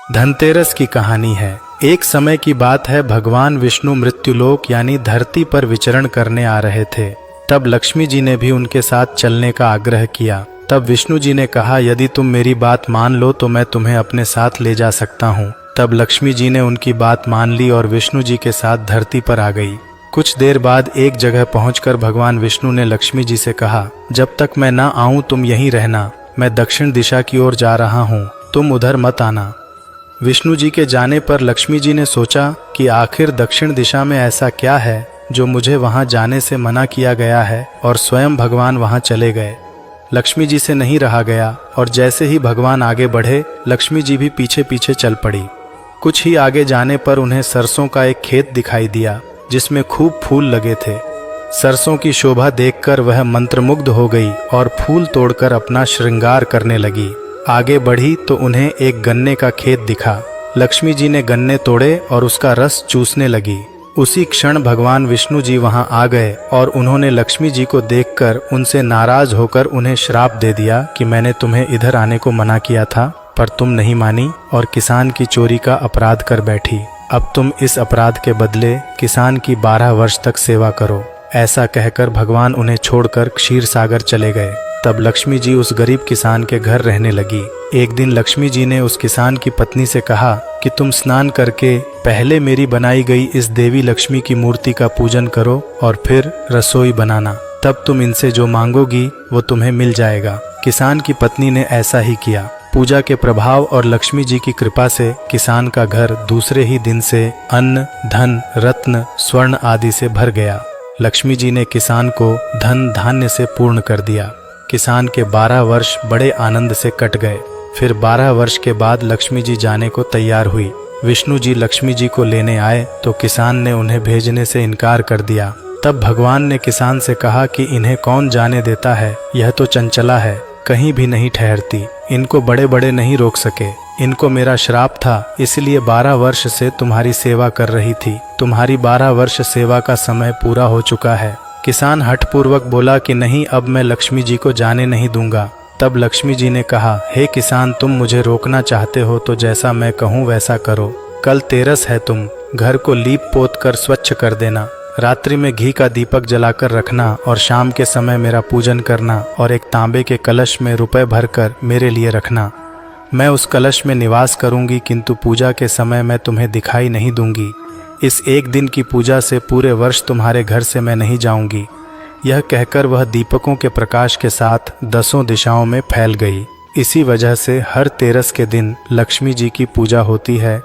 धनतेरस की कहानी है। एक समय की बात है, भगवान विष्णु मृत्युलोक यानी धरती पर विचरण करने आ रहे थे। तब लक्ष्मी जी ने भी उनके साथ चलने का आग्रह किया। तब विष्णु जी ने कहा, यदि तुम मेरी बात मान लो तो मैं तुम्हें अपने साथ ले जा सकता हूँ। तब लक्ष्मी जी ने उनकी बात मान ली और विष्णु जी के साथ धरती पर आ गई। कुछ देर बाद एक जगह पहुंचकर भगवान विष्णु ने लक्ष्मी जी से कहा, जब तक मैं ना आऊं तुम यहीं रहना। मैं दक्षिण दिशा की ओर जा रहा हूं, तुम उधर मत आना। विष्णु जी के जाने पर लक्ष्मी जी ने सोचा कि आखिर दक्षिण दिशा में ऐसा क्या है जो मुझे वहां जाने से मना किया गया है, और स्वयं भगवान वहां चले गए। लक्ष्मी जी से नहीं रहा गया और जैसे ही भगवान आगे बढ़े, लक्ष्मी जी भी पीछे पीछे चल पड़ी। कुछ ही आगे जाने पर उन्हें सरसों का एक खेत दिखाई दिया जिसमें खूब फूल लगे थे। सरसों की शोभा देखकर वह मंत्रमुग्ध हो गई और फूल तोड़कर अपना श्रृंगार करने लगी। आगे बढ़ी तो उन्हें एक गन्ने का खेत दिखा। लक्ष्मी जी ने गन्ने तोड़े और उसका रस चूसने लगी। उसी क्षण भगवान विष्णु जी वहां आ गए और उन्होंने लक्ष्मी जी को देखकर उनसे नाराज होकर उन्हें श्राप दे दिया कि मैंने तुम्हें इधर आने को मना किया था, पर तुम नहीं मानी और किसान की चोरी का अपराध कर बैठी। अब तुम इस अपराध के बदले किसान की 12 वर्ष तक सेवा करो। ऐसा कहकर भगवान उन्हें छोड़कर क्षीर सागर चले गए। तब लक्ष्मी जी उस गरीब किसान के घर रहने लगी। एक दिन लक्ष्मी जी ने उस किसान की पत्नी से कहा कि तुम स्नान करके पहले मेरी बनाई गई इस देवी लक्ष्मी की मूर्ति का पूजन करो और फिर रसोई बनाना। तब तुम इनसे जो मांगोगी वो तुम्हें मिल जाएगा। किसान की पत्नी ने ऐसा ही किया। पूजा के प्रभाव और लक्ष्मी जी की कृपा से किसान का घर दूसरे ही दिन से अन्न, धन, रत्न, स्वर्ण आदि से भर गया। लक्ष्मी जी ने किसान को धन धान्य से पूर्ण कर दिया। किसान के 12 वर्ष बड़े आनंद से कट गए। फिर 12 वर्ष के बाद लक्ष्मी जी जाने को तैयार हुई। विष्णु जी लक्ष्मी जी को लेने आए तो किसान ने उन्हें भेजने से इनकार कर दिया। तब भगवान ने किसान से कहा कि इन्हें कौन जाने देता है, यह तो चंचला है, कहीं भी नहीं ठहरती। इनको बड़े बड़े नहीं रोक सके। इनको मेरा श्राप था, इसलिए 12 वर्ष से तुम्हारी सेवा कर रही थी। तुम्हारी 12 वर्ष सेवा का समय पूरा हो चुका है। किसान हठपूर्वक बोला कि नहीं, अब मैं लक्ष्मी जी को जाने नहीं दूंगा। तब लक्ष्मी जी ने कहा, हे किसान, तुम मुझे रोकना चाहते हो तो जैसा मैं कहूँ वैसा करो। कल तेरस है, तुम घर को लीप पोत कर स्वच्छ कर देना। रात्रि में घी का दीपक जलाकर रखना और शाम के समय मेरा पूजन करना और एक तांबे के कलश में रुपए भरकर मेरे लिए रखना। मैं उस कलश में निवास करूंगी, किंतु पूजा के समय मैं तुम्हें दिखाई नहीं दूंगी। इस एक दिन की पूजा से पूरे वर्ष तुम्हारे घर से मैं नहीं जाऊंगी। यह कहकर वह दीपकों के प्रकाश के साथ 10 दिशाओं में फैल गई। इसी वजह से हर तेरस के दिन लक्ष्मी जी की पूजा होती है